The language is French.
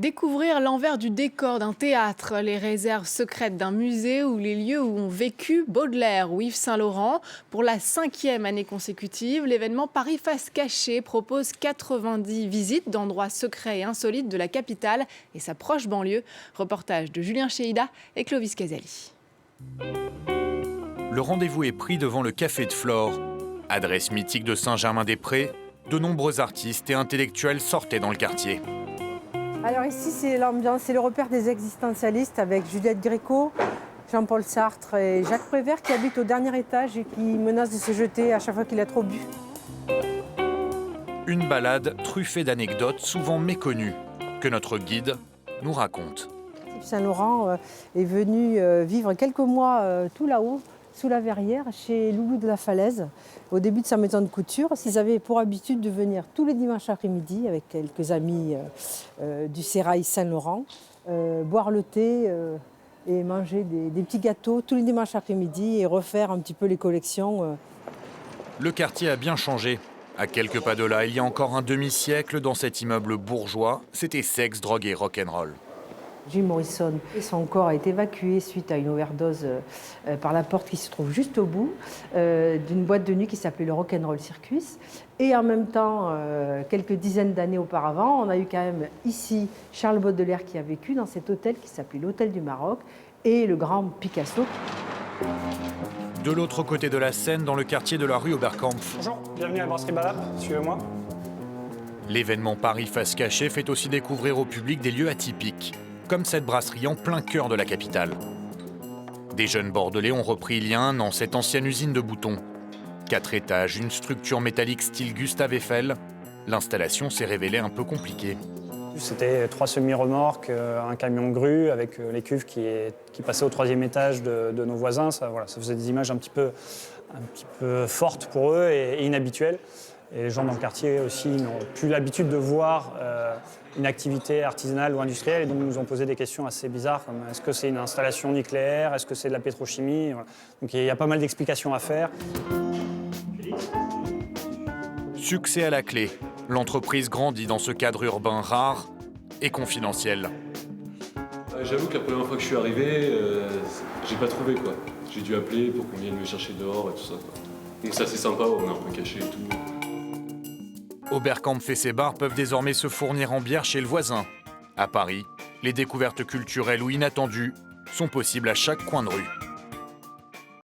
Découvrir l'envers du décor d'un théâtre, les réserves secrètes d'un musée ou les lieux où ont vécu Baudelaire ou Yves Saint-Laurent. Pour la 5e année consécutive, l'événement Paris Face Cachée propose 90 visites d'endroits secrets et insolites de la capitale et sa proche banlieue. Reportage de Julien Chéhida et Clovis Casali. Le rendez-vous est pris devant le Café de Flore. Adresse mythique de Saint-Germain-des-Prés, de nombreux artistes et intellectuels sortaient dans le quartier. Alors ici, c'est l'ambiance, c'est le repère des existentialistes avec Juliette Gréco, Jean-Paul Sartre et Jacques Prévert qui habitent au dernier étage et qui menacent de se jeter à chaque fois qu'il a trop bu. Une balade truffée d'anecdotes souvent méconnues que notre guide nous raconte. Yves Saint-Laurent est venu vivre quelques mois tout là-haut, sous la verrière, chez Loulou de la Falaise, au début de sa maison de couture. Ils avaient pour habitude de venir tous les dimanches après-midi avec quelques amis du Sérail Saint-Laurent, boire le thé et manger des petits gâteaux tous les dimanches après-midi et refaire un petit peu les collections. Le quartier a bien changé. À quelques pas de là, il y a encore un demi-siècle, dans cet immeuble bourgeois, c'était sexe, drogue et rock'n'roll. Jim Morrison, son corps a été évacué suite à une overdose par la porte qui se trouve juste au bout d'une boîte de nuit qui s'appelait le Rock'n'Roll Circus. Et en même temps, quelques dizaines d'années auparavant, on a eu quand même ici Charles Baudelaire qui a vécu dans cet hôtel qui s'appelait l'Hôtel du Maroc et le grand Picasso. De l'autre côté de la Seine, dans le quartier de la rue Oberkampf. Bonjour, bienvenue à la brasserie Balap, suivez-moi. L'événement Paris Face Cachée fait aussi découvrir au public des lieux atypiques, comme cette brasserie en plein cœur de la capitale. Des jeunes Bordelais ont repris il y a un an cette ancienne usine de boutons. 4 étages, une structure métallique style Gustave Eiffel. L'installation s'est révélée un peu compliquée. C'était 3 semi-remorques, un camion grue avec les cuves qui passaient au 3e étage de nos voisins. Ça faisait des images un petit peu fortes pour eux et inhabituelles. Et les gens dans le quartier aussi n'ont plus l'habitude de voir une activité artisanale ou industrielle et donc nous ont posé des questions assez bizarres comme est-ce que c'est une installation nucléaire, est-ce que c'est de la pétrochimie, voilà. Donc il y a pas mal d'explications à faire. Succès à la clé. L'entreprise grandit dans ce cadre urbain rare et confidentiel. J'avoue que la première fois que je suis arrivé, j'ai pas trouvé quoi. J'ai dû appeler pour qu'on vienne me chercher dehors et tout ça, quoi. Donc c'est assez sympa, on est un peu caché et tout. Oberkampf et ses bars peuvent désormais se fournir en bière chez le voisin. À Paris, les découvertes culturelles ou inattendues sont possibles à chaque coin de rue.